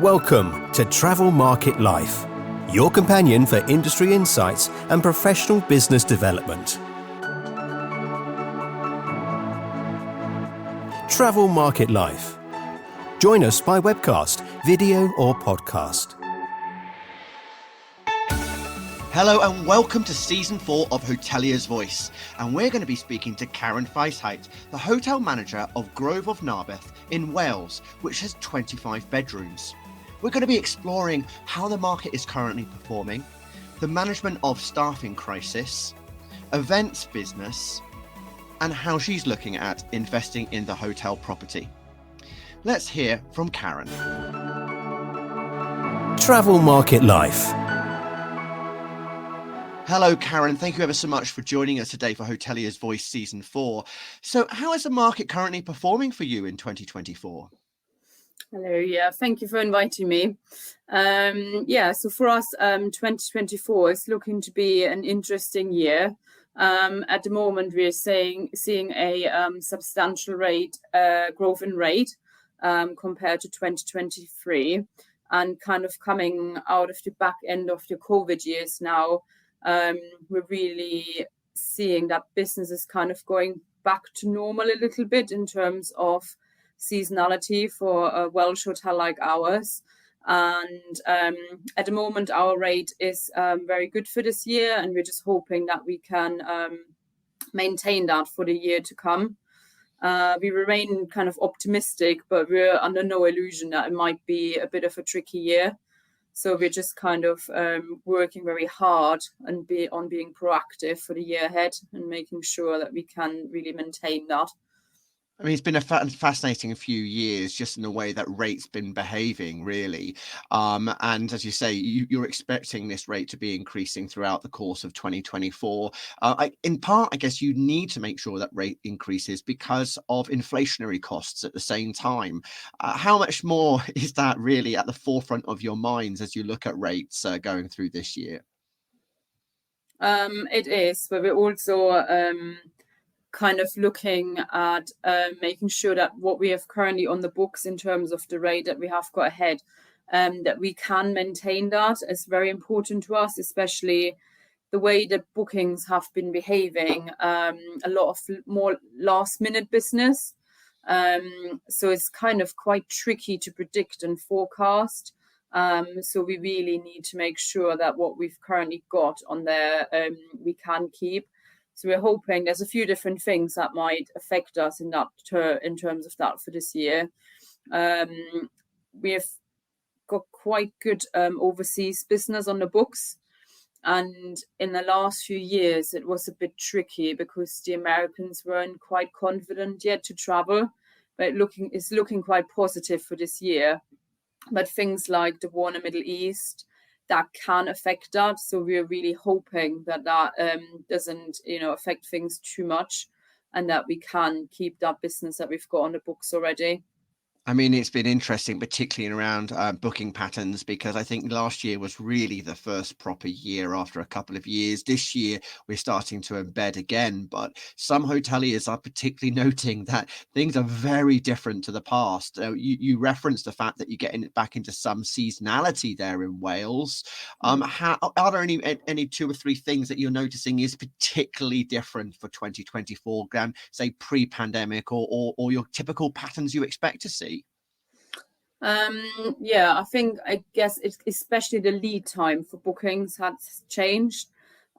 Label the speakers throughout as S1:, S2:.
S1: Welcome to Travel Market Life, your companion for industry insights and professional business development. Travel Market Life. Join us by webcast, video or podcast.
S2: Hello and welcome to Season 4 of Hoteliers Voice, and we're going to be speaking to Karen Weisheit, the hotel manager of Grove of Narberth in Wales, which has 25 bedrooms. We're going to be exploring how the market is currently performing, the management of staffing crisis, events business, and how she's looking at investing in the hotel property. Let's hear from Karen.
S1: Travel Market Life.
S2: Hello, Karen. Thank you ever so much for joining us today for Hoteliers Voice Season 4. So how is the market currently performing for you in 2024?
S3: Hello, thank you for inviting me. So for us, 2024 is looking to be an interesting year. At the moment, we're seeing a substantial growth in rate compared to 2023, and kind of coming out of the back end of the COVID years now. We're really seeing that business is kind of going back to normal a little bit in terms of seasonality for a Welsh hotel like ours. And at the moment, our rate is very good for this year, and we're just hoping that we can maintain that for the year to come. We remain kind of optimistic, but we're under no illusion that it might be a bit of a tricky year. So we're just kind of working very hard and being proactive for the year ahead and making sure that we can really maintain that.
S2: I mean, it's been a fascinating few years just in the way that rate's been behaving, really. And as you say, you're expecting this rate to be increasing throughout the course of 2024. In part, I guess you need to make sure that rate increases because of inflationary costs at the same time. How much more is that really at the forefront of your minds as you look at rates going through this year?
S3: It is, but we're also kind of looking at making sure that what we have currently on the books in terms of the rate that we have got ahead, that we can maintain that is very important to us, especially the way that bookings have been behaving, a lot of more last minute business. So it's kind of quite tricky to predict and forecast. So we really need to make sure that what we've currently got on there, we can keep. So we're hoping there's a few different things that might affect us in terms of that for this year. We have got quite good overseas business on the books. And in the last few years, it was a bit tricky because the Americans weren't quite confident yet to travel. But it's looking quite positive for this year. But things like the war in the Middle East, that can affect that. So we're really hoping that doesn't, affect things too much, and that we can keep that business that we've got on the books already.
S2: I mean, it's been interesting, particularly around booking patterns, because I think last year was really the first proper year after a couple of years. This year, we're starting to embed again, but some hoteliers are particularly noting that things are very different to the past. You referenced the fact that you're getting back into some seasonality there in Wales. Are there any two or three things that you're noticing is particularly different for 2024 than, say, pre-pandemic or your typical patterns you expect to see?
S3: I guess it's especially the lead time for bookings has changed,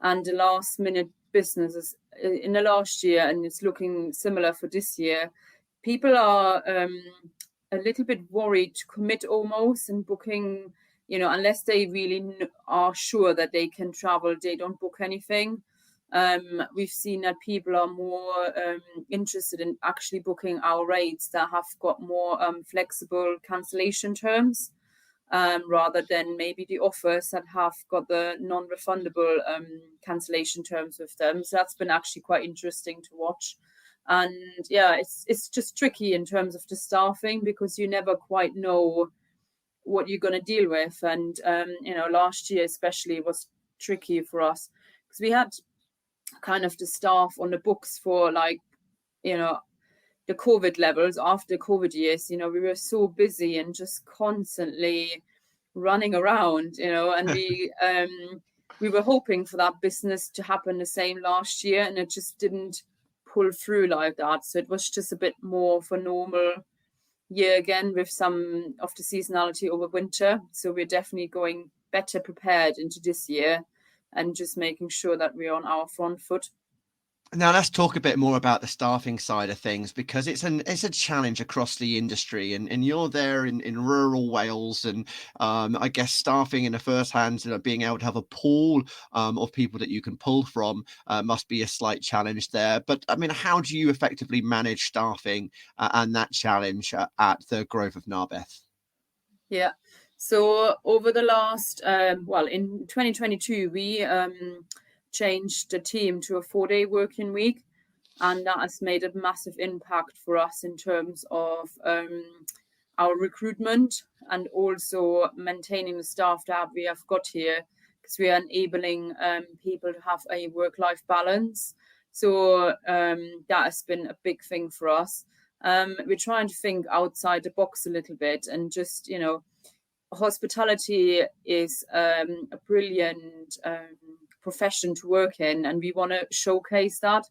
S3: and the last minute businesses in the last year, and it's looking similar for this year. People are a little bit worried to commit almost in booking, unless they really are sure that they can travel, they don't book anything. We've seen that people are more interested in actually booking our rates that have got more flexible cancellation terms, rather than maybe the offers that have got the non-refundable cancellation terms with them. So that's been actually quite interesting to watch. And it's just tricky in terms of the staffing because you never quite know what you're going to deal with. And, last year especially was tricky for us because we had kind of the staff on the books for the COVID levels after COVID years. You know, we were so busy and just constantly running around, you know, and we were hoping for that business to happen the same last year, and it just didn't pull through like that. So it was just a bit more for normal year again, with some of the seasonality over winter. So we're definitely going better prepared into this year and just making sure that we're on our front foot.
S2: Now let's talk a bit more about the staffing side of things, because it's a challenge across the industry, and you're there in rural Wales, and I guess staffing in the first hand, being able to have a pool of people that you can pull from must be a slight challenge there. But I mean, how do you effectively manage staffing and that challenge at the Grove of Narberth?
S3: Yeah. So over the last, in 2022, we changed the team to a 4-day working week, and that has made a massive impact for us in terms of our recruitment and also maintaining the staff that we have got here, because we are enabling people to have a work-life balance. So that has been a big thing for us. We're trying to think outside the box a little bit, and just, you know, hospitality is a brilliant profession to work in, and we want to showcase that.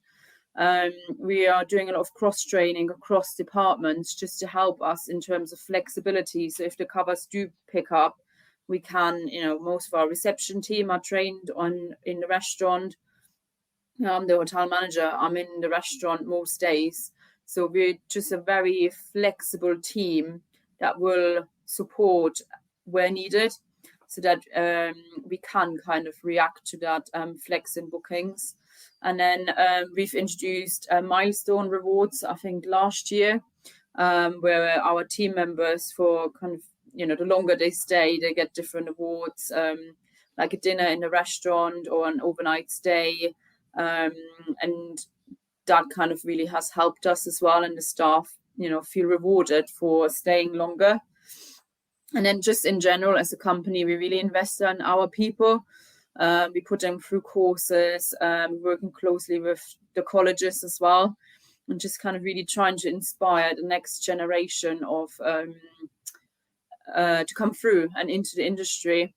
S3: We are doing a lot of cross-training across departments just to help us in terms of flexibility. So if the covers do pick up, we can, you know, most of our reception team are trained in the restaurant. I'm the hotel manager. I'm in the restaurant most days. So we're just a very flexible team that will support where needed, so that we can kind of react to that flex in bookings. And then we've introduced milestone rewards, I think last year, where our team members, for kind of, you know, the longer they stay, they get different awards, like a dinner in a restaurant or an overnight stay. And that kind of really has helped us as well, and the staff, you know, feel rewarded for staying longer. And then just in general, as a company, we really invest in our people. We put them through courses, working closely with the colleges as well, and just kind of really trying to inspire the next generation of to come through and into the industry.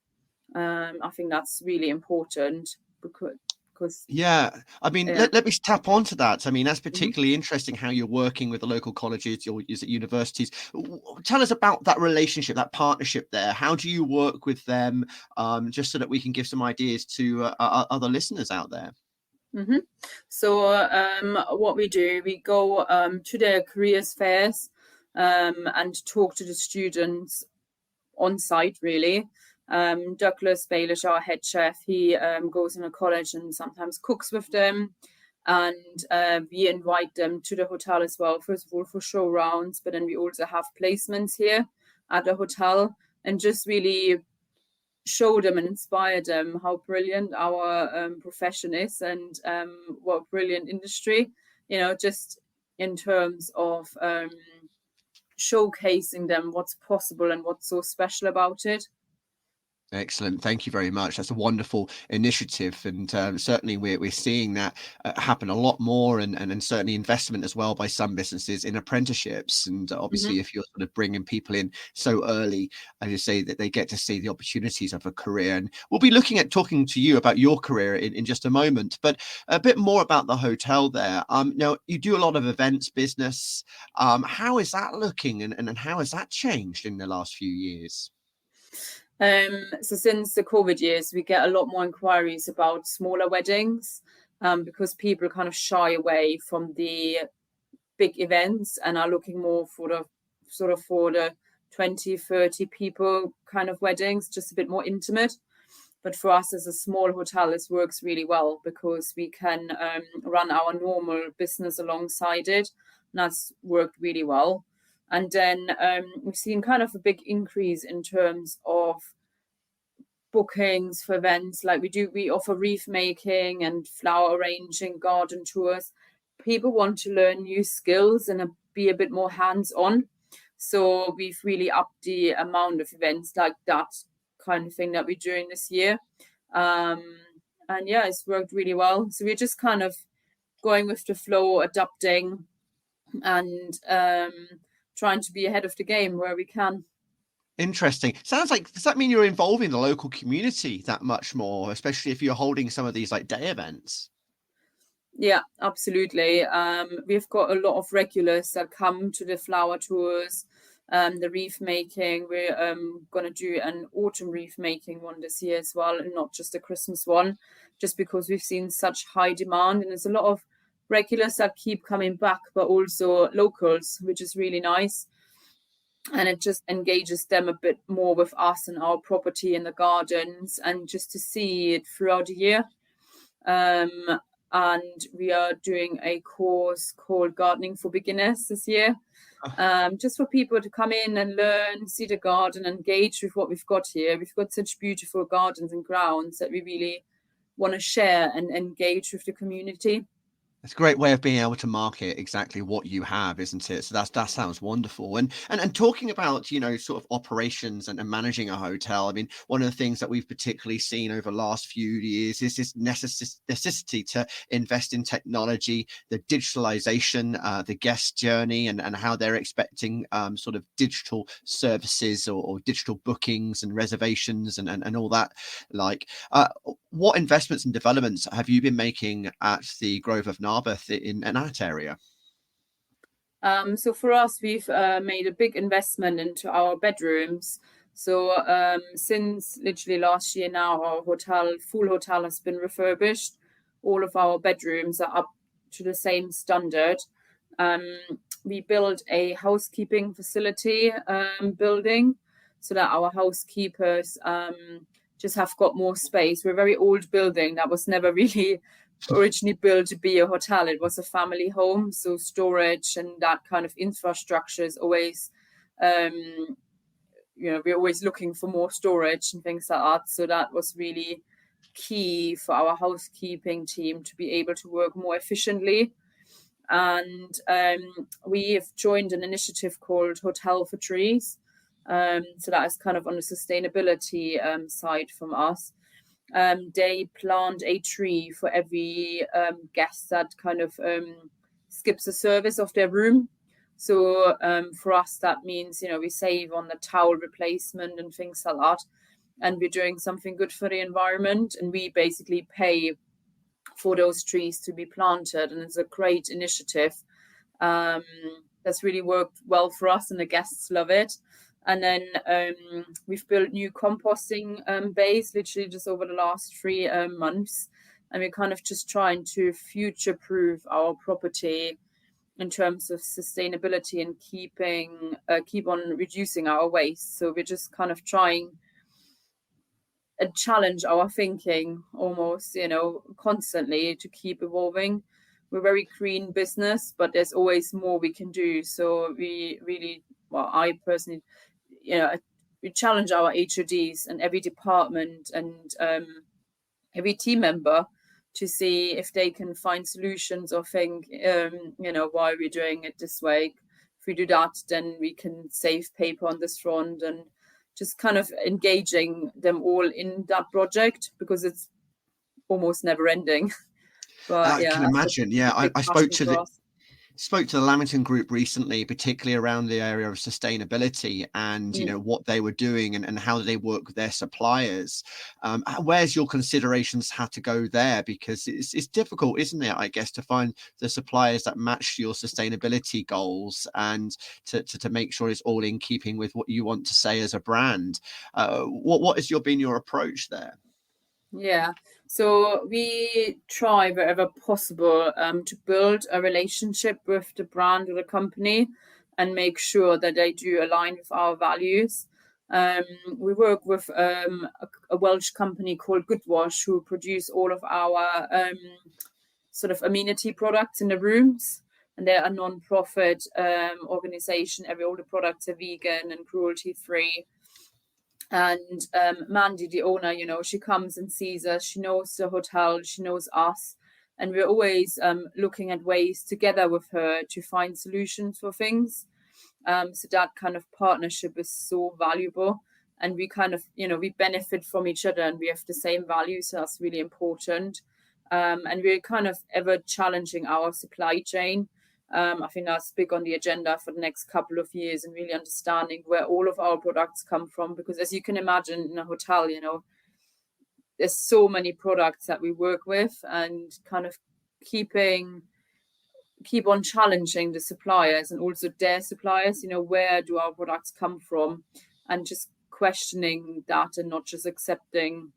S3: I think that's really important, because
S2: yeah, I mean, let me tap onto that. I mean, that's particularly interesting how you're working with the local colleges or at universities. Tell us about that relationship, that partnership there. How do you work with them, just so that we can give some ideas to other listeners out there?
S3: So what we do, we go to their careers fairs and talk to the students on site, really. Douglas Baelish, our head chef, he goes in a college and sometimes cooks with them, and we invite them to the hotel as well, first of all for show rounds, but then we also have placements here at the hotel, and just really show them and inspire them how brilliant our profession is, and what a brilliant industry, you know, just in terms of showcasing them what's possible and what's so special about it.
S2: Excellent. Thank you very much. That's a wonderful initiative. And certainly we're seeing that happen a lot more, and certainly investment as well by some businesses in apprenticeships. And obviously, if you're sort of bringing people in so early, as you say, that they get to see the opportunities of a career. And we'll be looking at talking to you about your career in just a moment, but a bit more about the hotel there. Now, you do a lot of events business. How is that looking, and how has that changed in the last few years?
S3: So since the COVID years, we get a lot more inquiries about smaller weddings, because people kind of shy away from the big events and are looking more for the 20, 30 people kind of weddings, just a bit more intimate. But for us as a small hotel, this works really well, because we can run our normal business alongside it, and that's worked really well. And then we've seen kind of a big increase in terms of bookings for events. Like we offer wreath making and flower arranging, garden tours. People want to learn new skills and be a bit more hands-on. So we've really upped the amount of events like that kind of thing that we're doing this year. And yeah, it's worked really well. So we're just kind of going with the flow, adapting and trying to be ahead of the game where we can.
S2: Interesting. Sounds like, does that mean you're involving the local community that much more, especially if you're holding some of these like day events?
S3: Yeah, absolutely. We've got a lot of regulars that come to the flower tours, the wreath making. We're going to do an autumn wreath making one this year as well, and not just a Christmas one, just because we've seen such high demand. And there's a lot of regulars that keep coming back, but also locals, which is really nice. And it just engages them a bit more with us and our property and the gardens, and just to see it throughout the year. And we are doing a course called Gardening for Beginners this year, just for people to come in and learn, see the garden, engage with what we've got here. We've got such beautiful gardens and grounds that we really want to share and engage with the community.
S2: It's a great way of being able to market exactly what you have, isn't it? So that sounds wonderful. And talking about, you know, sort of operations and managing a hotel. I mean, one of the things that we've particularly seen over the last few years is this necessity to invest in technology, the digitalization, the guest journey, and how they're expecting sort of digital services or digital bookings and reservations and all that. Like, what investments and developments have you been making at the Grove of Narberth in that area?
S3: So for us, we've made a big investment into our bedrooms. So since literally last year now, our full hotel has been refurbished. All of our bedrooms are up to the same standard. We built a housekeeping facility building so that our housekeepers just have got more space. We're a very old building that was never really originally built to be a hotel. It was a family home, so storage and that kind of infrastructure is always, we're always looking for more storage and things like that. So that was really key for our housekeeping team to be able to work more efficiently. And we have joined an initiative called Hotel for Trees. So that is kind of on the sustainability side from us. They plant a tree for every guest that kind of skips a service of their room. So for us, that means, we save on the towel replacement and things like that. And we're doing something good for the environment. And we basically pay for those trees to be planted. And it's a great initiative that's really worked well for us, and the guests love it. And then we've built new composting bays literally just over the last 3 months. And we're kind of just trying to future-proof our property in terms of sustainability and keep on reducing our waste. So we're just kind of trying and challenge our thinking almost, constantly to keep evolving. We're a very green business, but there's always more we can do. So we really, I personally, we challenge our HODs and every department and every team member to see if they can find solutions or think, why we're doing it this way. If we do that, then we can save paper on this front, and just kind of engaging them all in that project, because it's almost never ending. But
S2: I can imagine. Yeah, I spoke to the Lamington Group recently, particularly around the area of sustainability and what they were doing and how they work with their suppliers. Where's your considerations had to go there? Because it's difficult, isn't it, I guess, to find the suppliers that match your sustainability goals and to make sure it's all in keeping with what you want to say as a brand. What has been your approach there?
S3: Yeah, so we try wherever possible to build a relationship with the brand or the company and make sure that they do align with our values. We work with a Welsh company called Good Wash, who produce all of our sort of amenity products in the rooms. And they're a non-profit organization. All the products are vegan and cruelty-free. And Mandy, the owner, she comes and sees us. She knows the hotel. She knows us. And we're always looking at ways together with her to find solutions for things. So that kind of partnership is so valuable. And we kind of, we benefit from each other, and we have the same values. So that's really important. And we're kind of ever challenging our supply chain. I think that's big on the agenda for the next couple of years, and really understanding where all of our products come from. Because as you can imagine, in a hotel, there's so many products that we work with, and kind of keep on challenging the suppliers and also their suppliers, where do our products come from, and just questioning that and not just accepting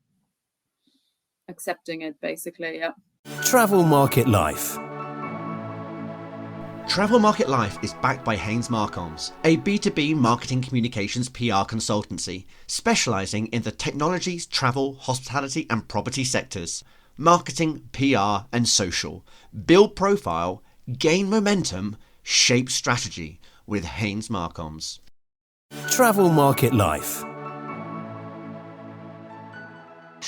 S3: it, basically. Yeah.
S1: Travel Market Life.
S2: Travel Market Life is backed by Haynes Marcoms, a B2B marketing communications PR consultancy specialising in the technologies, travel, hospitality and property sectors. Marketing, PR and social. Build profile, gain momentum, shape strategy with Haynes Marcoms.
S1: Travel Market Life.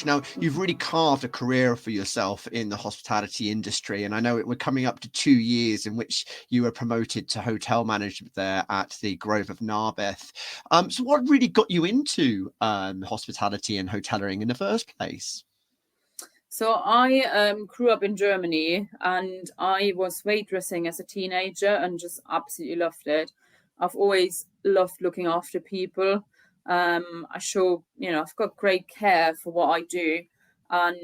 S2: Now, you've really carved a career for yourself in the hospitality industry, and I know we're coming up to 2 years in which you were promoted to hotel manager there at the Grove of Narberth. So what really got you into hospitality and hoteliering in the first place?
S3: So I grew up in Germany, and I was waitressing as a teenager and just absolutely loved it. I've always loved looking after people. I show, I've got great care for what I do. And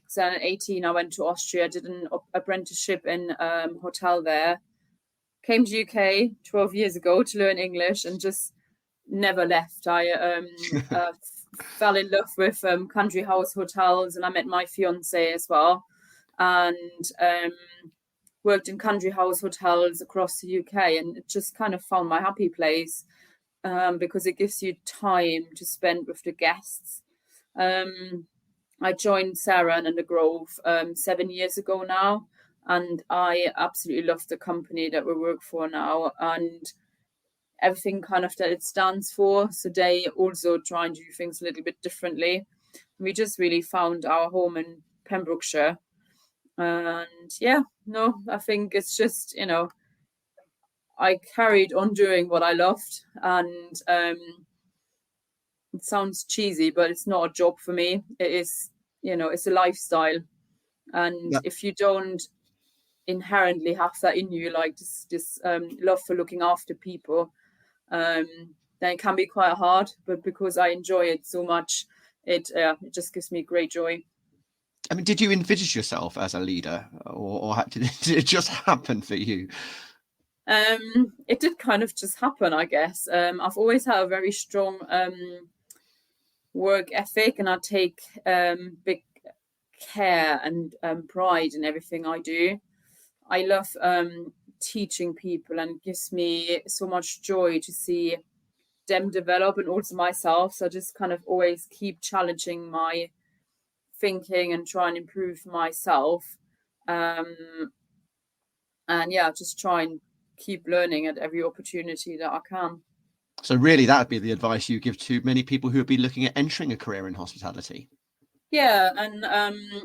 S3: so at 18, I went to Austria, did an apprenticeship in hotel there, came to UK 12 years ago to learn English, and just never left. I fell in love with country house hotels, and I met my fiance as well, and worked in country house hotels across the UK, and it just kind of found my happy place. Because it gives you time to spend with the guests. I joined Sarah and the Grove 7 years ago now, and I absolutely love the company that we work for now, and everything kind of that it stands for. So they also try and do things a little bit differently. We just really found our home in Pembrokeshire, and I think it's just, I carried on doing what I loved, and it sounds cheesy, but it's not a job for me. It is, it's a lifestyle. And if you don't inherently have that in you, like this love for looking after people, then it can be quite hard. But because I enjoy it so much, it just gives me great joy.
S2: I mean, did you envisage yourself as a leader, or did it just happen for you?
S3: It did kind of just happen, I guess. I've always had a very strong work ethic, and I take big care and pride in everything I do. I love teaching people, and it gives me so much joy to see them develop, and also myself. So I just kind of always keep challenging my thinking and try and improve myself. And just try and keep learning at every opportunity that I can.
S2: So really, that would be the advice you give to many people who would be looking at entering a career in hospitality.
S3: Yeah, and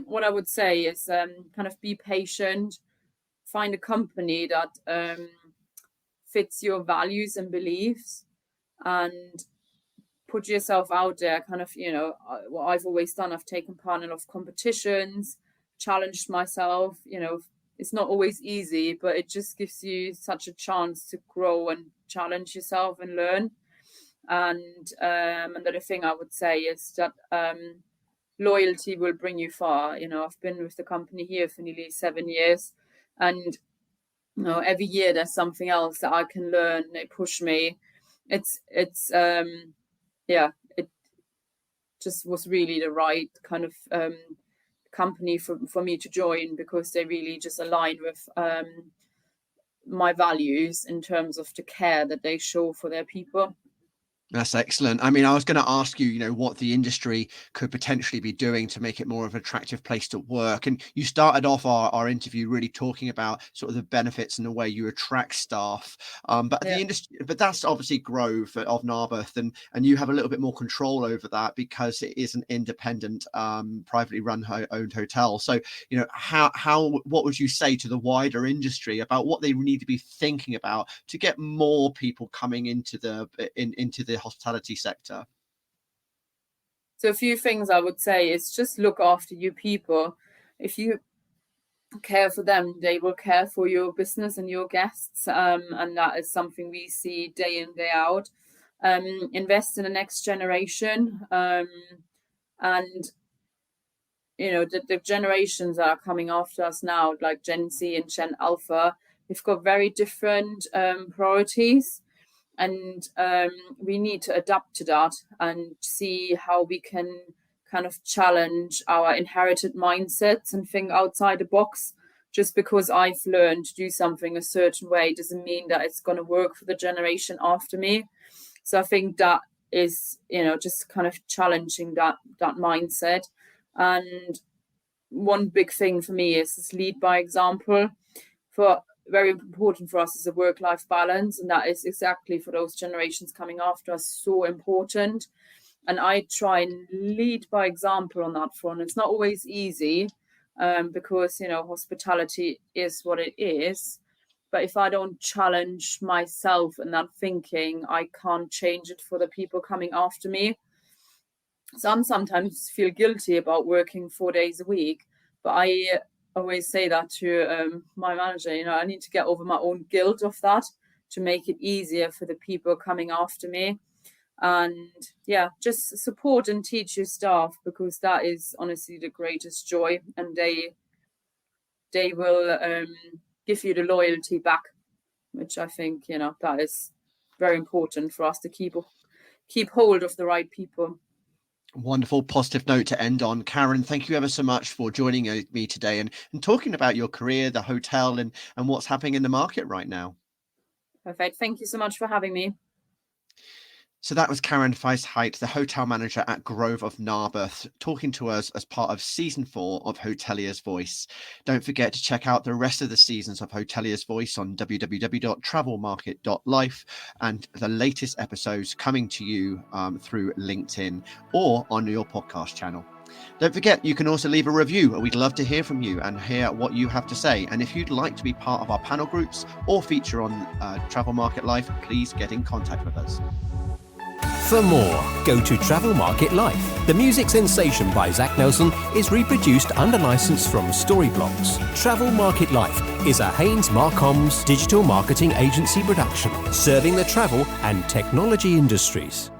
S3: what I would say is kind of be patient, find a company that fits your values and beliefs, and put yourself out there. Kind of, what I've always done, I've taken part in a lot of competitions, challenged myself. It's not always easy, but it just gives you such a chance to grow and challenge yourself and learn. And another thing I would say is that loyalty will bring you far. I've been with the company here for nearly 7 years, and every year there's something else that I can learn. They push me. It just was really the right kind of company for me to join, because they really just align with my values in terms of the care that they show for their people.
S2: That's excellent. I mean, I was going to ask you, what the industry could potentially be doing to make it more of an attractive place to work. And you started off our interview really talking about sort of the benefits and the way you attract staff. The industry, but that's obviously Grove of Narberth, and you have a little bit more control over that because it is an independent, privately owned hotel. So, what would you say to the wider industry about what they need to be thinking about to get more people coming into the hospitality sector?
S3: So a few things I would say is just look after your people. If you care for them, they will care for your business and your guests. And that is something we see day in, day out. Invest in the next generation. And the generations that are coming after us now, like Gen Z and Gen Alpha, they've got very different priorities, and we need to adapt to that and see how we can kind of challenge our inherited mindsets and think outside the box. Just because I've learned to do something a certain way doesn't mean that it's going to work for the generation after me. So I think that is, just kind of challenging that mindset. And one big thing for me is lead by example. Very important for us is a work-life balance, and that is exactly for those generations coming after us so important. And I try and lead by example on that front. It's not always easy because hospitality is what it is. But if I don't challenge myself in that thinking, I can't change it for the people coming after me. So I sometimes feel guilty about working 4 days a week, but I always say that to my manager, I need to get over my own guilt of that to make it easier for the people coming after me. And just support and teach your staff, because that is honestly the greatest joy, and they will give you the loyalty back, which I think, that is very important for us to keep hold of the right people.
S2: Wonderful positive note to end on. Karen, thank you ever so much for joining me today and talking about your career, the hotel, and what's happening in the market right now.
S3: Perfect. Thank you so much for having me.
S2: So that was Karen Weisheit, the hotel manager at Grove of Narberth, talking to us as part of season 4 of Hoteliers Voice. Don't forget to check out the rest of the seasons of Hoteliers Voice on www.travelmarket.life, and the latest episodes coming to you through LinkedIn or on your podcast channel. Don't forget, you can also leave a review. We'd love to hear from you and hear what you have to say. And if you'd like to be part of our panel groups or feature on Travel Market Life, please get in contact with us.
S1: For more, go to Travel Market Life. The music sensation by Zach Nelson is reproduced under license from Storyblocks. Travel Market Life is a Haynes Marcoms digital marketing agency production, serving the travel and technology industries.